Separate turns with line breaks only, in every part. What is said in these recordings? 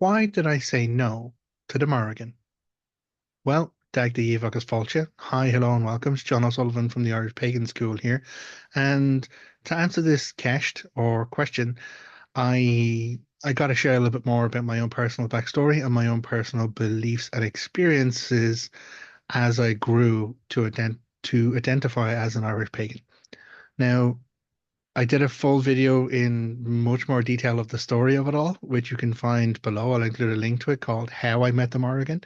Why did I say no to the Morrigan? Well, Dagda agus Fáilte. Hi, hello, and welcome. It's Jon O'Sullivan from the Irish Pagan School here. And to answer this question, I got to share a little bit more about my own personal backstory and my own personal beliefs and experiences as I grew to identify as an Irish pagan. Now, I did a full video in much more detail of the story of it all, which you can find below. I'll include a link to it called How I Met the Morrigan.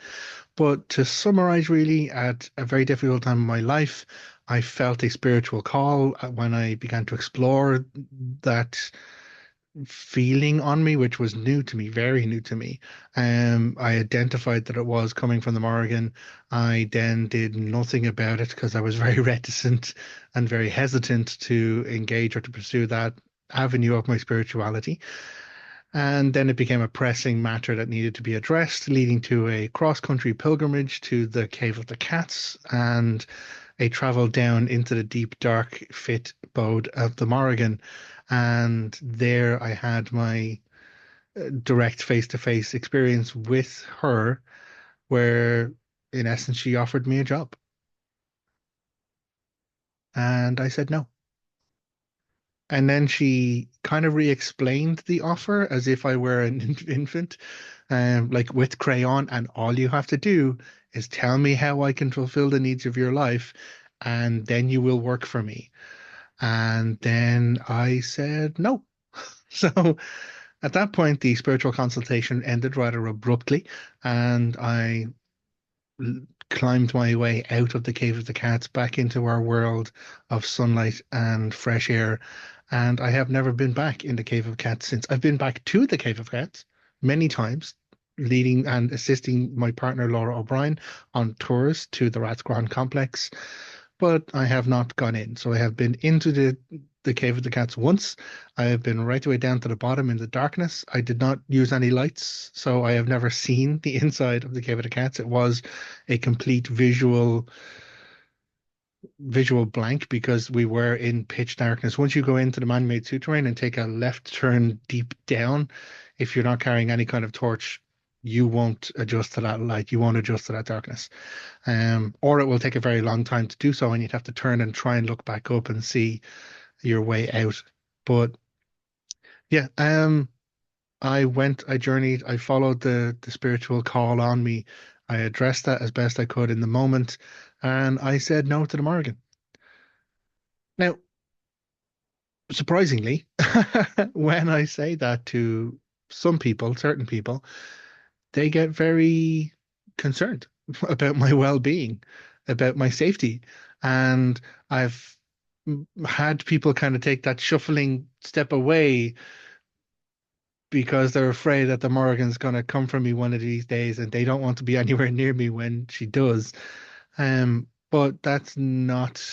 But to summarize, really, at a very difficult time in my life, I felt a spiritual call when I began to explore that feeling on me, which was new to me, very new to me. I identified that it was coming from the Morrigan. I then did nothing about it because I was very reticent and very hesitant to engage or to pursue that avenue of my spirituality. And then it became a pressing matter that needed to be addressed, leading to a cross-country pilgrimage to the Cave of the Cats and a travel down into the deep, dark, fit abode of the Morrigan. And there I had my direct face-to-face experience with her, where in essence she offered me a job. And I said no. And then she kind of re-explained the offer as if I were an infant, like with crayon, and all you have to do is tell me how I can fulfill the needs of your life, and then you will work for me. And then I said no. So at that point, the spiritual consultation ended rather abruptly, and I climbed my way out of the Cave of the Cats back into our world of sunlight and fresh air. And I have never been back in the Cave of Cats since. I've been back to the Cave of Cats many times, leading and assisting my partner Laura O'Brien on tours to the Rathscrán complex, but I have not gone in. So I have been into the Cave of the Cats once. I have been right the way down to the bottom in the darkness. I did not use any lights, so I have never seen the inside of the Cave of the Cats. It was a complete visual blank because we were in pitch darkness. Once you go into the man-made souterrain and take a left turn deep down, if you're not carrying any kind of torch, you won't adjust to that light. You won't adjust to that darkness. Or it will take a very long time to do so, and you'd have to turn and try and look back up and see your way out. But yeah, I journeyed, I followed the spiritual call on me. I addressed that as best I could in the moment, and I said no to the Morrigan. Now, surprisingly, when I say that to some people, certain people, they get very concerned about my well-being, about my safety. And I've had people kind of take that shuffling step away because they're afraid that the Morrigan's going to come for me one of these days and they don't want to be anywhere near me when she does. But that's not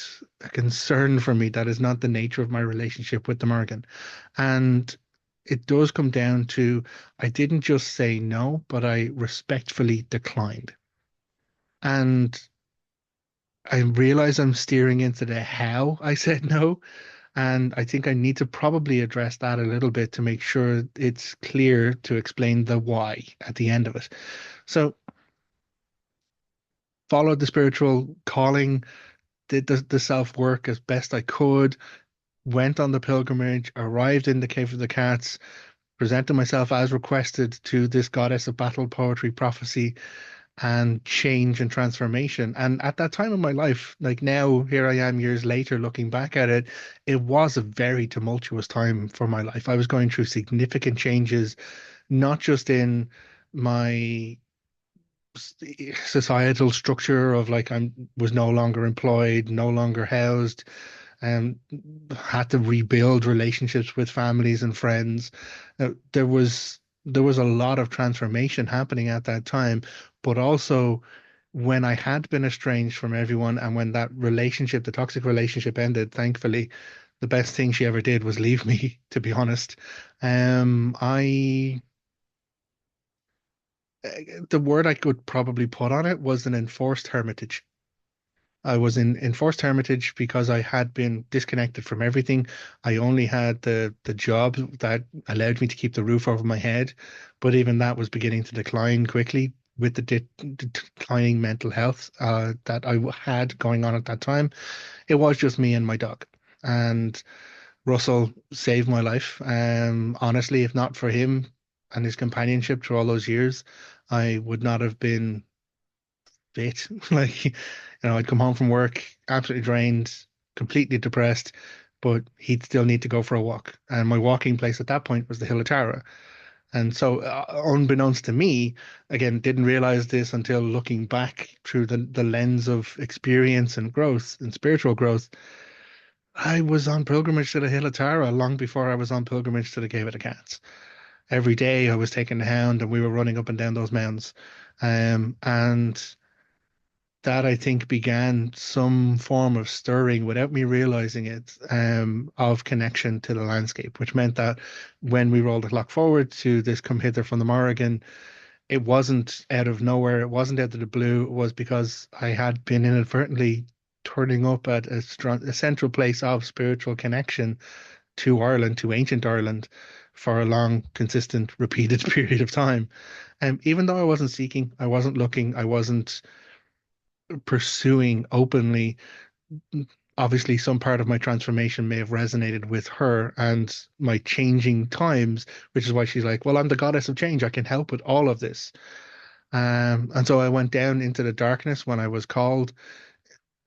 a concern for me. That is not the nature of my relationship with the Morrigan. And it does come down to I didn't just say no, but I respectfully declined. And I realize I'm steering into the how I said no. And I think I need to probably address that a little bit to make sure it's clear to explain the why at the end of it. So, followed the spiritual calling, did the self work as best I could, went on the pilgrimage, arrived in the Cave of the Cats, presented myself as requested to this goddess of battle, poetry, prophecy, and change and transformation. And at that time in my life, like now, here I am years later looking back at it, it was a very tumultuous time for my life. I was going through significant changes, not just in my societal structure of like I was no longer employed, no longer housed, and had to rebuild relationships with families and friends. There was a lot of transformation happening at that time, but also when I had been estranged from everyone and when that relationship, the toxic relationship ended, thankfully, the best thing she ever did was leave me, to be honest. I the word I could probably put on it was an enforced hermitage. I was in forced hermitage because I had been disconnected from everything. I only had the job that allowed me to keep the roof over my head, but even that was beginning to decline quickly with the declining mental health that had going on at that time. It was just me and my dog, and Russell saved my life. Honestly, if not for him and his companionship through all those years, I would not have been fit. Like, I'd come home from work absolutely drained, completely depressed, but he'd still need to go for a walk. And my walking place at that point was the Hill of Tara. And so, unbeknownst to me, again, didn't realize this until looking back through the lens of experience and growth and spiritual growth. I was on pilgrimage to the Hill of Tara long before I was on pilgrimage to the Cave of the Cats. Every day I was taking the hound and we were running up and down those mounds. And that I think began some form of stirring without me realizing it, of connection to the landscape, which meant that when we rolled the clock forward to this come hither from the Morrigan, it wasn't out of nowhere, it wasn't out of the blue, it was because I had been inadvertently turning up at a central place of spiritual connection to Ireland, to ancient Ireland, for a long, consistent, repeated period of time. And even though I wasn't seeking, I wasn't looking, I wasn't pursuing openly, obviously some part of my transformation may have resonated with her and my changing times, which is why she's like, well, I'm the goddess of change. I can help with all of this. And so I went down into the darkness when I was called.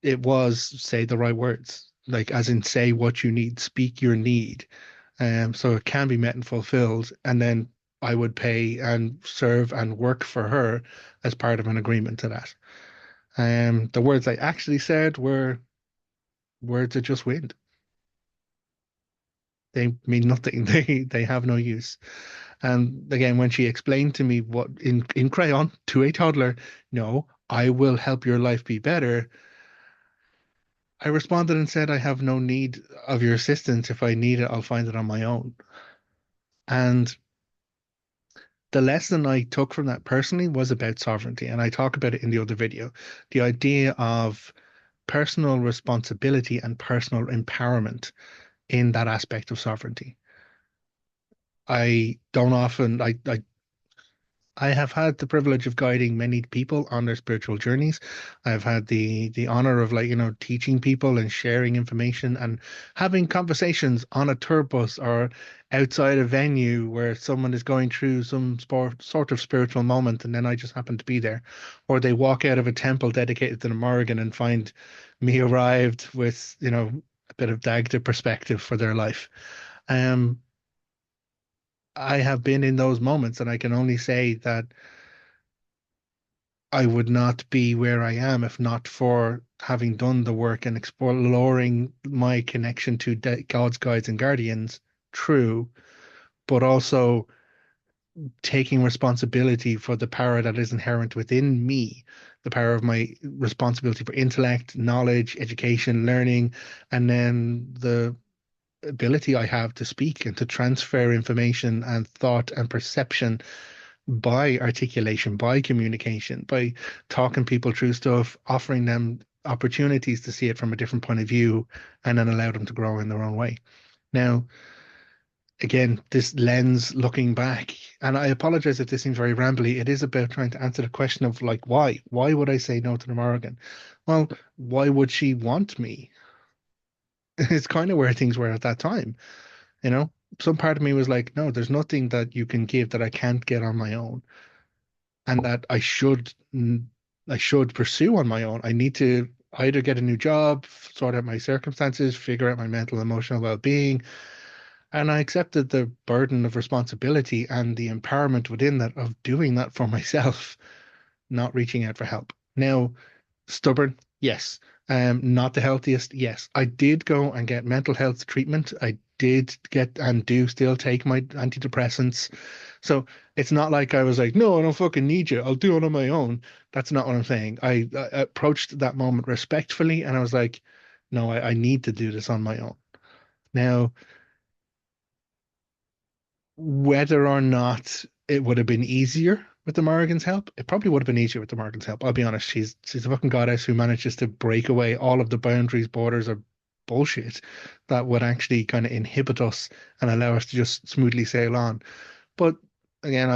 It was say the right words, like as in say what you need, speak your need. So it can be met and fulfilled. And then I would pay and serve and work for her as part of an agreement to that. The words I actually said were words that just wind. They mean nothing. They have no use. And again, when she explained to me what in crayon to a toddler, no, I will help your life be better. I responded and said, I have no need of your assistance. If I need it, I'll find it on my own. And the lesson I took from that personally was about sovereignty. And I talk about it in the other video. The idea of personal responsibility and personal empowerment in that aspect of sovereignty. I don't often I have had the privilege of guiding many people on their spiritual journeys. I've had the honor of teaching people and sharing information and having conversations on a tour bus or outside a venue where someone is going through some sort of spiritual moment and then I just happen to be there. Or they walk out of a temple dedicated to the Morrigan and find me arrived with, a bit of Dagda perspective for their life. Um, I have been in those moments, and I can only say that I would not be where I am if not for having done the work and exploring my connection to God's guides and guardians. True, but also taking responsibility for the power that is inherent within me, the power of my responsibility for intellect, knowledge, education, learning, and then the ability I have to speak and to transfer information and thought and perception by articulation, by communication, by talking people through stuff, offering them opportunities to see it from a different point of view, and then allow them to grow in their own way. Now, again, this lens looking back, and I apologize if this seems very rambly, it is about trying to answer the question of like, why? Why would I say no to the Morrigan? Well, why would she want me? It's kind of where things were at that time, you know? Some part of me was like, no, there's nothing that you can give that I can't get on my own and that I should pursue on my own. I need to either get a new job, sort out my circumstances, figure out my mental emotional well-being, and I accepted the burden of responsibility and the empowerment within that of doing that for myself, not reaching out for help. Now, stubborn, yes. Not the healthiest, yes. I did go and get mental health treatment. I did get and do still take my antidepressants. So it's not like I was like, no, I don't fucking need you. I'll do it on my own. That's not what I'm saying. I approached that moment respectfully and I was like, no, I need to do this on my own. Now, whether or not it would have been easier, with the Morrigan's help. It probably would have been easier with the Morrigan's help. I'll be honest. She's a fucking goddess who manages to break away all of the boundaries, borders, or bullshit that would actually kind of inhibit us and allow us to just smoothly sail on. But again,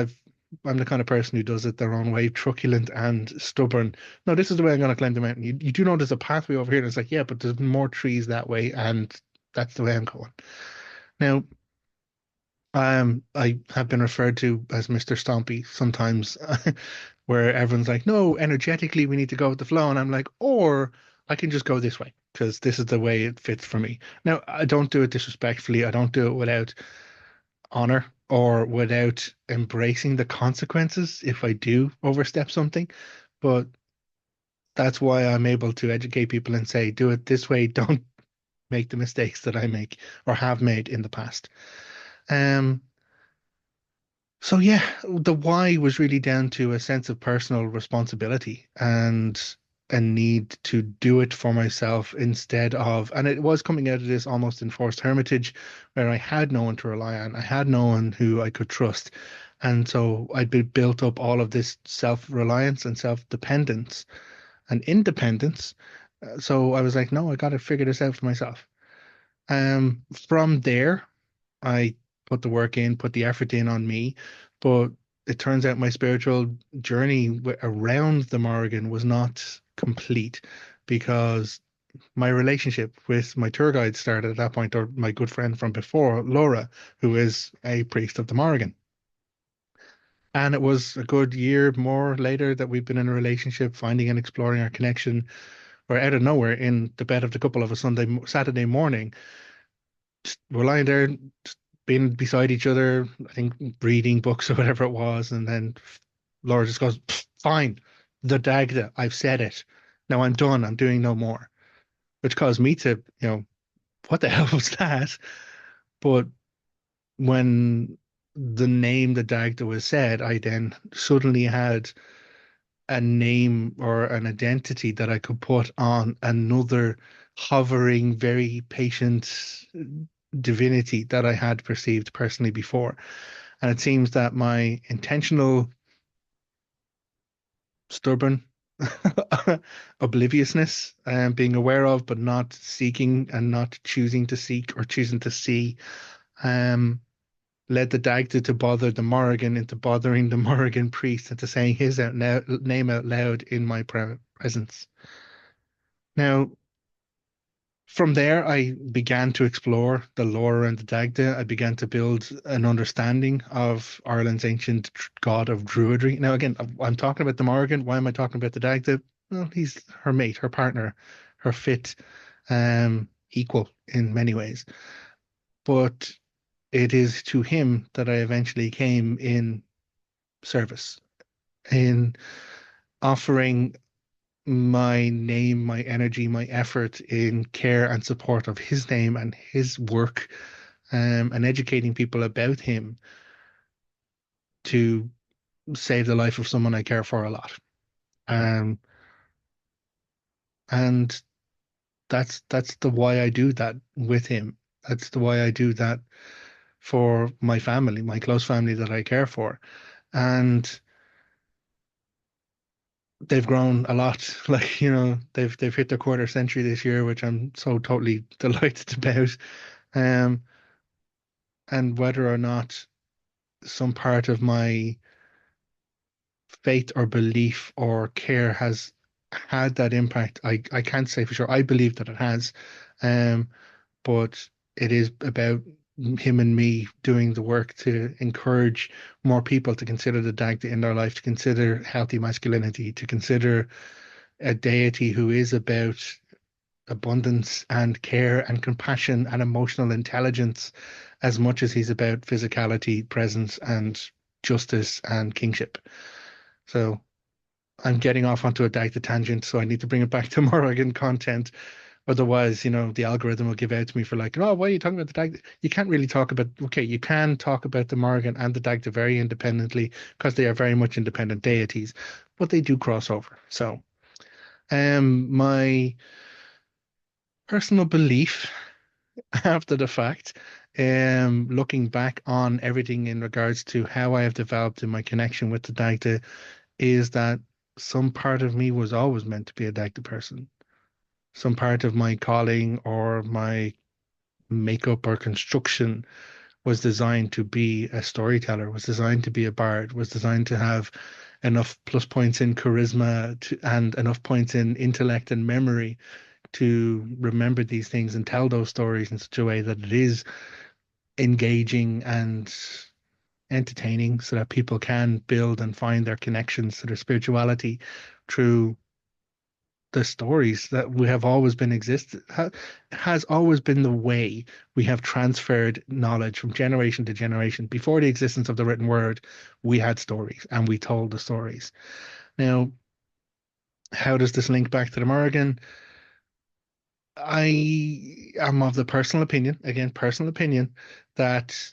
I'm the kind of person who does it their own way, truculent and stubborn. No, this is the way I'm going to climb the mountain. You do know there's a pathway over here. And it's like, yeah, but there's more trees that way, and that's the way I'm going. Now, I have been referred to as Mr. Stompy sometimes, where everyone's like, no, energetically, we need to go with the flow. And I'm like, or I can just go this way because this is the way it fits for me. Now, I don't do it disrespectfully. I don't do it without honor or without embracing the consequences if I do overstep something. But that's why I'm able to educate people and say, do it this way. Don't make the mistakes that I make or have made in the past. Um, So yeah, the why was really down to a sense of personal responsibility and a need to do it for myself instead of, and it was coming out of this almost enforced hermitage where I had no one to rely on. I had no one who I could trust. And so I'd been built up all of this self-reliance and self-dependence and independence. So I was like, no, I got to figure this out for myself. From there, I put the work in, put the effort in on me, but it turns out my spiritual journey around the Morrigan was not complete because my relationship with my tour guide started at that point, or my good friend from before, Laura, who is a priest of the Morrigan. And it was a good year more later that we've been in a relationship, finding and exploring our connection, where out of nowhere, in the bed of the couple of a Saturday morning, we're lying there, just being beside each other, I think reading books or whatever it was, and then Laura just goes, "Fine, the Dagda, I've said it. Now I'm done. I'm doing no more." Which caused me to, what the hell was that? But when the name the Dagda was said, I then suddenly had a name or an identity that I could put on another hovering, very patient divinity that I had perceived personally before. And it seems that my intentional, stubborn obliviousness, being aware of, but not seeking and not choosing to seek or choosing to see, um, led the Dagda to bother the Morrigan into bothering the Morrigan priest into saying his name out loud in my presence. Now, from there, I began to explore the lore and the Dagda. I began to build an understanding of Ireland's ancient god of Druidry. Now, again, I'm talking about the Morrigan. Why am I talking about the Dagda? Well, he's her mate, her partner, her fit, equal in many ways. But it is to him that I eventually came in service, in offering my name, my energy, my effort in care and support of his name and his work, and educating people about him to save the life of someone I care for a lot. Um, and that's the why I do that with him. That's the why I do that for my family, my close family that I care for. And they've grown a lot. Like, they've hit their quarter century this year, which I'm so totally delighted about. Um, and whether or not some part of my faith or belief or care has had that impact, I can't say for sure. I believe that it has. Um, but it is about him and me doing the work to encourage more people to consider the Dagda in their life, to consider healthy masculinity, to consider a deity who is about abundance and care and compassion and emotional intelligence as much as he's about physicality, presence, and justice and kingship. So I'm getting off onto a Dagda tangent, so I need to bring it back to Morrigan content. Otherwise, the algorithm will give out to me for like, oh, why are you talking about the Dagda? You can't really talk about, okay, you can talk about the Morrigan and the Dagda very independently because they are very much independent deities, but they do cross over. So, my personal belief after the fact looking back on everything in regards to how I have developed in my connection with the Dagda is that some part of me was always meant to be a Dagda person. Some part of my calling or my makeup or construction was designed to be a storyteller, was designed to be a bard, was designed to have enough plus points in charisma and enough points in intellect and memory to remember these things and tell those stories in such a way that it is engaging and entertaining so that people can build and find their connections to their spirituality through the stories that we have always been has always been the way we have transferred knowledge from generation to generation. Before the existence of the written word, we had stories and we told the stories. Now, how does this link back to the Morrigan? I am of the personal opinion, again, personal opinion, that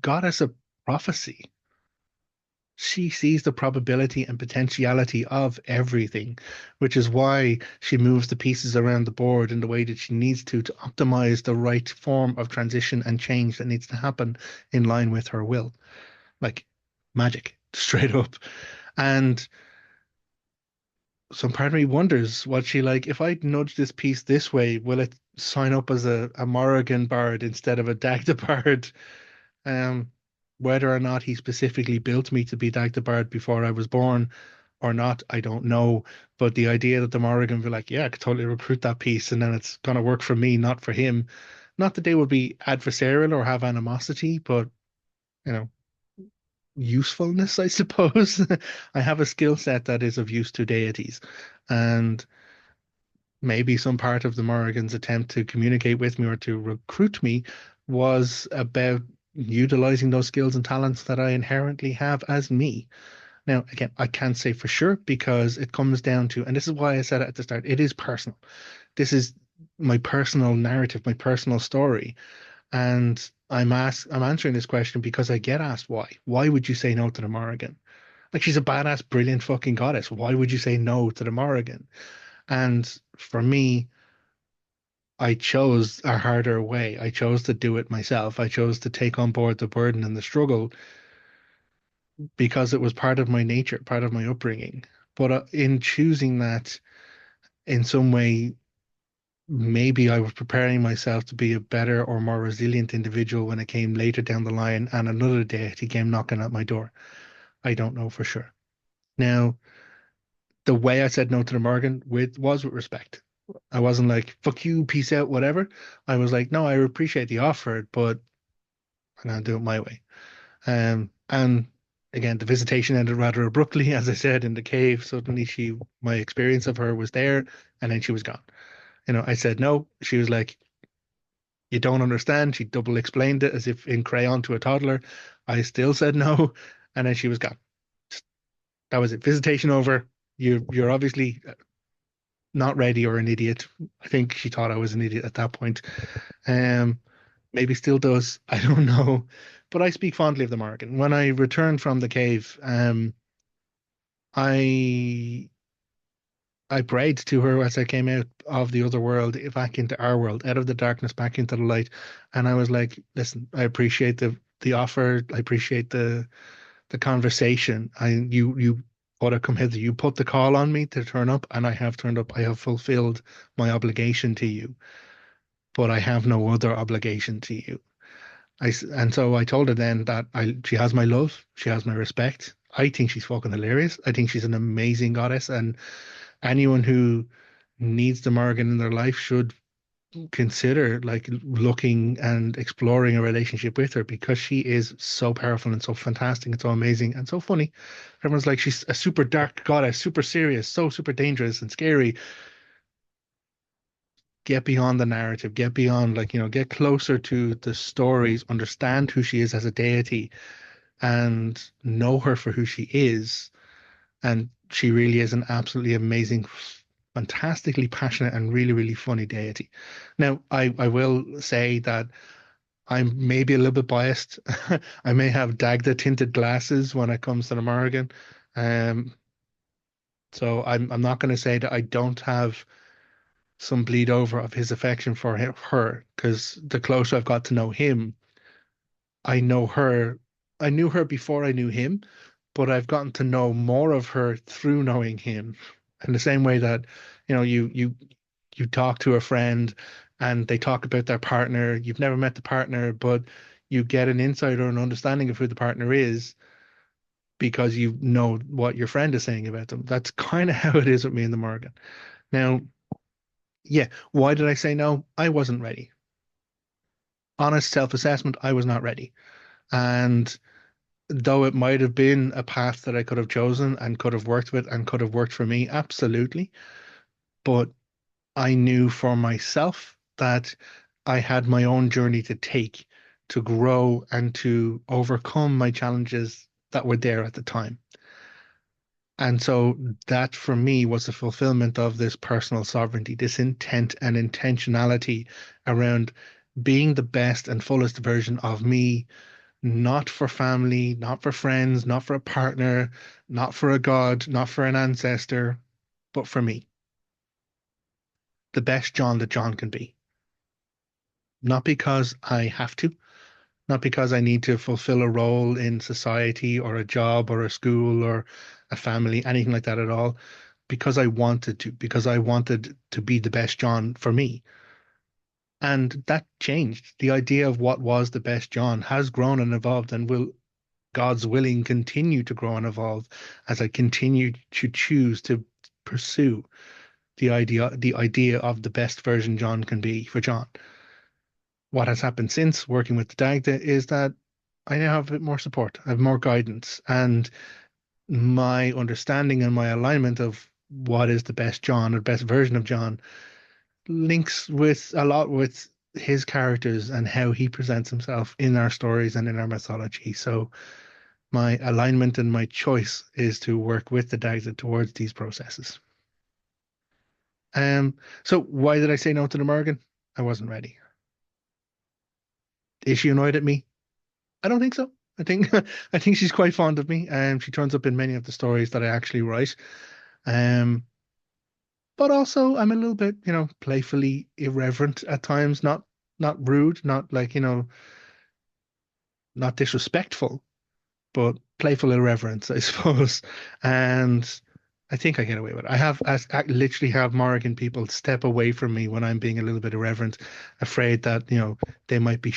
goddess of prophecy. She sees the probability and potentiality of everything, which is why she moves the pieces around the board in the way that she needs to optimize the right form of transition and change that needs to happen in line with her will. Like magic, straight up. And some part of me wonders what she like, if I nudge this piece this way, will it sign up as a Morrigan bard instead of a Dagda bard? Um, Whether or not he specifically built me to be Dagobert before I was born or not, I don't know. But the idea that the Morrigan will be like, yeah, I could totally recruit that piece and then it's gonna work for me, not for him. Not that they would be adversarial or have animosity, but you know, usefulness, I suppose. I have a skill set that is of use to deities. And maybe some part of the Morrigan's attempt to communicate with me or to recruit me was about utilizing those skills and talents that I inherently have as me. Now, again, I can't say for sure because it comes down to, and this is why I said it at the start, it is personal. This is my personal narrative, my personal story. And I'm answering this question because I get asked why. Why would you say no to the Morrigan? Like she's a badass, brilliant fucking goddess. Why would you say no to the Morrigan? And for me, I chose a harder way. I chose to do it myself. I chose to take on board the burden and the struggle because it was part of my nature, part of my upbringing. But in choosing that, in some way, maybe I was preparing myself to be a better or more resilient individual when it came later down the line and another day he came knocking at my door. I don't know for sure. Now, the way I said no to the Morgan with respect. I wasn't like, fuck you, peace out, whatever. I was like, no, I appreciate the offer, but I'm gonna do it my way. And again, the visitation ended rather abruptly, as I said, in the cave. Suddenly my experience of her was there, and then she was gone. I said no. She was like, you don't understand. She double explained it as if in crayon to a toddler. I still said no, and then she was gone. That was it. Visitation over. You're obviously not ready or an idiot. I think she thought I was an idiot at that point. Um, Maybe still does. I don't know. But I speak fondly of the Morrigan. When I returned from the cave, I I prayed to her as I came out of the other world, back into our world, out of the darkness, back into the light. And I was like, listen, I appreciate the offer. I appreciate the conversation. You ought to come hither. You put the call on me to turn up, and I have turned up. I have fulfilled my obligation to you, but I have no other obligation to you. And so I told her then that she has my love, she has my respect. I think she's fucking hilarious. I think she's an amazing goddess, and anyone who needs the Morrigan in their life should consider like looking and exploring a relationship with her because she is so powerful and so fantastic and so amazing and so funny. Everyone's like she's a super dark goddess, super serious, so super dangerous and scary. Get beyond the narrative, get beyond get closer to the stories, understand who she is as a deity and know her for who she is. And she really is an absolutely amazing, fantastically passionate and really, really funny deity. Now, I will say that I'm maybe a little bit biased. I may have Dagda tinted glasses when it comes to the Morrigan. So I'm not going to say that I don't have some bleed over of his affection for her, because the closer I've got to know him, I know her. I knew her before I knew him, but I've gotten to know more of her through knowing him. In the same way that, you talk to a friend and they talk about their partner. You've never met the partner, but you get an insight or an understanding of who the partner is because you know what your friend is saying about them. That's kind of how it is with me and the Morrigan. Now, yeah, why did I say no? I wasn't ready. Honest self-assessment, I was not ready. And though it might have been a path that I could have chosen and could have worked with and could have worked for me, absolutely. But I knew for myself that I had my own journey to take to grow and to overcome my challenges that were there at the time. And so that for me was the fulfillment of this personal sovereignty, this intent and intentionality around being the best and fullest version of me, not for family, not for friends, not for a partner, not for a god, not for an ancestor, but for me, the best John that John can be. Not because I have to, not because I need to fulfill a role in society or a job or a school or a family, anything like that at all, because I wanted to, because I wanted to be the best John for me. And that changed. The idea of what was the best John has grown and evolved and will, God's willing, continue to grow and evolve as I continue to choose to pursue the idea of the best version John can be for John. What has happened since working with the Dagda is that I now have a bit more support, I have more guidance, and my understanding and my alignment of what is the best John or best version of John links with a lot with his characters and how he presents himself in our stories and in our mythology. So my alignment and my choice is to work with the Dagda towards these processes. Um, so why did I say no to the Morrigan? I wasn't ready. Is she annoyed at me? I don't think so. I think I think she's quite fond of me, and she turns up in many of the stories that I actually write. Um, but also I'm a little bit, playfully irreverent at times, not rude, not like, not disrespectful, but playful irreverence, I suppose. And I think I get away with it. I literally have Morrigan people step away from me when I'm being a little bit irreverent, afraid that, they might be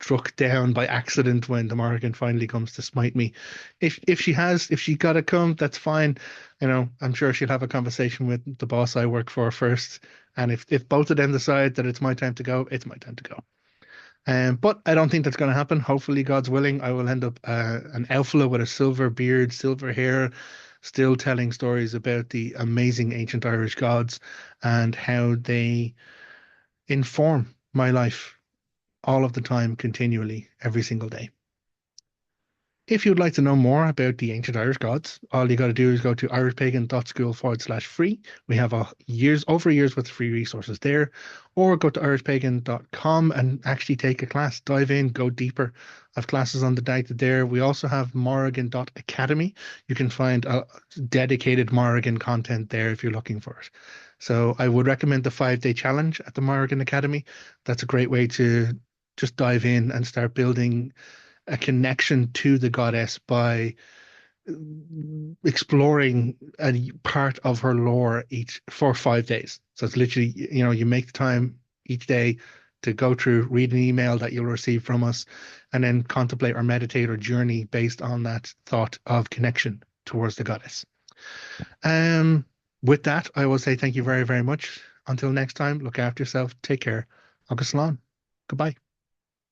struck down by accident when the Morrigan finally comes to smite me. If she gotta come, that's fine. I'm sure she'll have a conversation with the boss I work for first. And if both of them decide that it's my time to go, it's my time to go. But I don't think that's going to happen. Hopefully, God's willing, I will end up an elfla with a silver beard, silver hair, still telling stories about the amazing ancient Irish gods and how they inform my life all of the time, continually, every single day. If you'd like to know more about the ancient Irish gods, all you got to do is go to irishpagan.school/free. We have over years worth of free resources there, or go to irishpagan.com and actually take a class, dive in, go deeper. I've classes on the data there. We also have Morrigan.academy. You can find a dedicated Morrigan content there if you're looking for it. So I would recommend the 5-day challenge at the Morrigan Academy. That's a great way to just dive in and start building a connection to the goddess by exploring a part of her lore each for 5 days. So it's literally, you make the time each day to go through, read an email that you'll receive from us, and then contemplate or meditate or journey based on that thought of connection towards the goddess. Um, with that, I will say thank you very, very much. Until next time, look after yourself. Take care. Agus Slán. Goodbye.